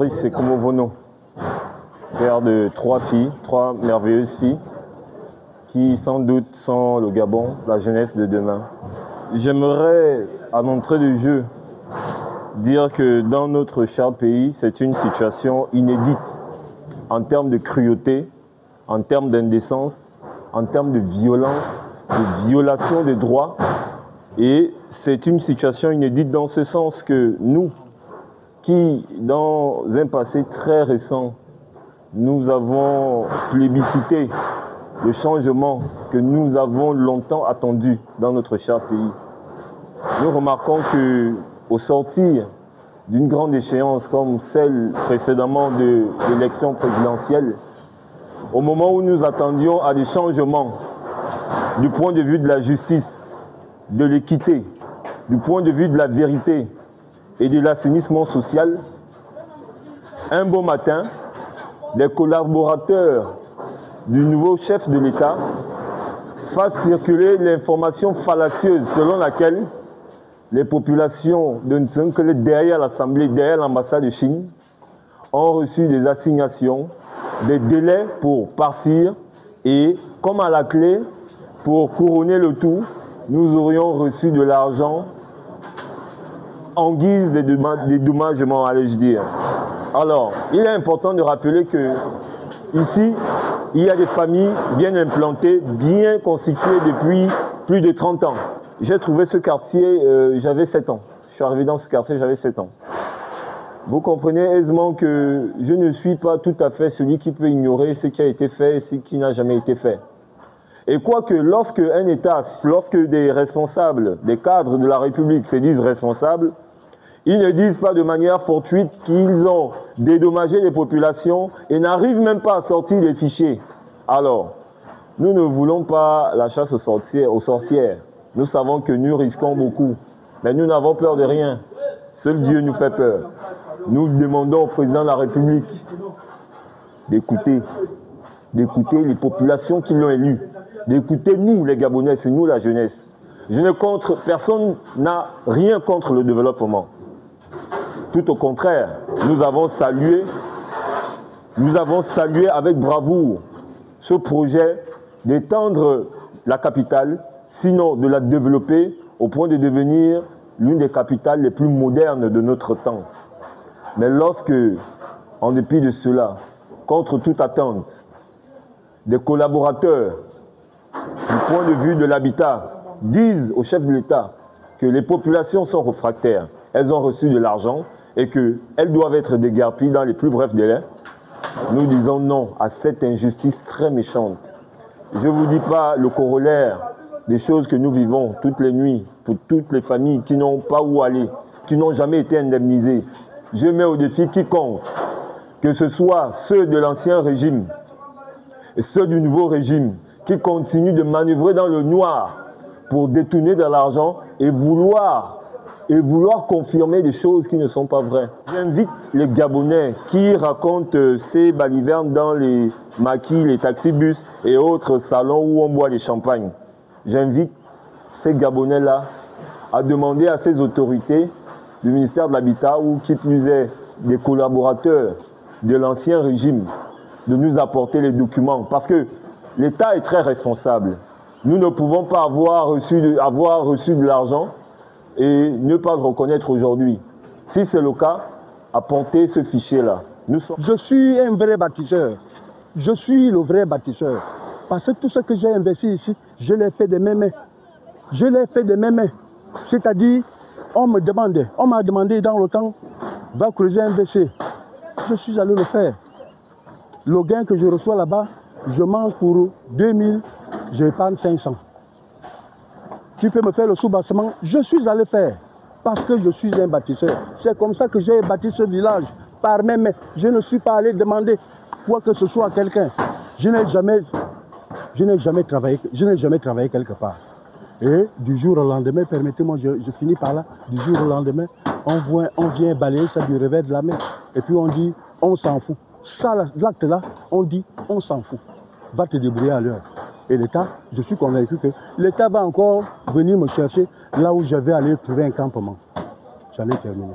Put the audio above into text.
Fabrice Sekomo-Vono, père de 3 filles, 3 merveilleuses filles, qui sans doute sont le Gabon, la jeunesse de demain. J'aimerais, à l'entrée de jeu, dire que dans notre cher pays, c'est une situation inédite en termes de cruauté, en termes d'indécence, en termes de violence, de violation des droits. Et c'est une situation inédite dans ce sens que nous, qui dans un passé très récent, nous avons plébiscité le changement que nous avons longtemps attendu dans notre cher pays. Nous remarquons qu'au sortir d'une grande échéance comme celle précédemment de l'élection présidentielle, au moment où nous attendions à des changements du point de vue de la justice, de l'équité, du point de vue de la vérité et de l'assainissement social, un beau matin, des collaborateurs du nouveau chef de l'État fassent circuler l'information fallacieuse selon laquelle les populations de Ntsonkelé derrière l'Assemblée, derrière l'ambassade de Chine, ont reçu des assignations, des délais pour partir et, comme à la clé, pour couronner le tout, nous aurions reçu de l'argent en guise de dédommagement, allais-je dire. Alors, il est important de rappeler que ici, il y a des familles bien implantées, bien constituées depuis plus de 30 ans. J'ai trouvé ce quartier, j'avais 7 ans. Je suis arrivé dans ce quartier, j'avais 7 ans. Vous comprenez aisément que je ne suis pas tout à fait celui qui peut ignorer ce qui a été fait et ce qui n'a jamais été fait. Et quoique lorsque un État, lorsque des responsables, des cadres de la République se disent responsables, ils ne disent pas de manière fortuite qu'ils ont dédommagé les populations et n'arrivent même pas à sortir les fichiers. Alors, nous ne voulons pas la chasse aux sorcières. Nous savons que nous risquons beaucoup, mais nous n'avons peur de rien. Seul Dieu nous fait peur. Nous demandons au président de la République d'écouter les populations qui l'ont élu, d'écouter nous les Gabonais, c'est nous la jeunesse. Personne n'a rien contre le développement. Tout au contraire, nous avons salué avec bravoure ce projet d'étendre la capitale, sinon de la développer au point de devenir l'une des capitales les plus modernes de notre temps. Mais lorsque, en dépit de cela, contre toute attente, des collaborateurs du point de vue de l'habitat disent au chef de l'État que les populations sont réfractaires, elles ont reçu de l'argent et qu'elles doivent être déguerpies dans les plus brefs délais, nous disons non à cette injustice très méchante. Je ne vous dis pas le corollaire des choses que nous vivons toutes les nuits pour toutes les familles qui n'ont pas où aller, qui n'ont jamais été indemnisées. Je mets au défi quiconque, que ce soit ceux de l'ancien régime et ceux du nouveau régime, qui continuent de manœuvrer dans le noir pour détourner de l'argent et vouloir confirmer des choses qui ne sont pas vraies. J'invite les Gabonais qui racontent ces balivernes dans les maquis, les taxibus et autres salons où on boit des champagnes. J'invite ces Gabonais-là à demander à ces autorités du ministère de l'Habitat ou qui plus est des collaborateurs de l'ancien régime de nous apporter les documents parce que l'État est très responsable. Nous ne pouvons pas avoir reçu de l'argent et ne pas le reconnaître aujourd'hui. Si c'est le cas, apportez ce fichier-là. Je suis un vrai bâtisseur. Je suis le vrai bâtisseur. Parce que tout ce que j'ai investi ici, je l'ai fait de mes mains. Je l'ai fait de mes mains. C'est-à-dire, on m'a demandé dans le temps, va creuser un WC. Je suis allé le faire. Le gain que je reçois là-bas, je mange pour 2000, j'épargne 500. Tu peux me faire le sous-bassement, je suis allé faire. Parce que je suis un bâtisseur. C'est comme ça que j'ai bâti ce village, par mes mains. Je ne suis pas allé demander quoi que ce soit à quelqu'un. Je n'ai jamais travaillé quelque part. Et du jour au lendemain, permettez-moi, je finis par là, du jour au lendemain, on vient balayer ça du revers de la main. Et puis on dit, on s'en fout. Ça, l'acte là, on dit, on s'en fout. Va te débrouiller à l'heure. Et l'État, je suis convaincu que l'État va encore venir me chercher là où je vais aller trouver un campement. J'en ai terminé.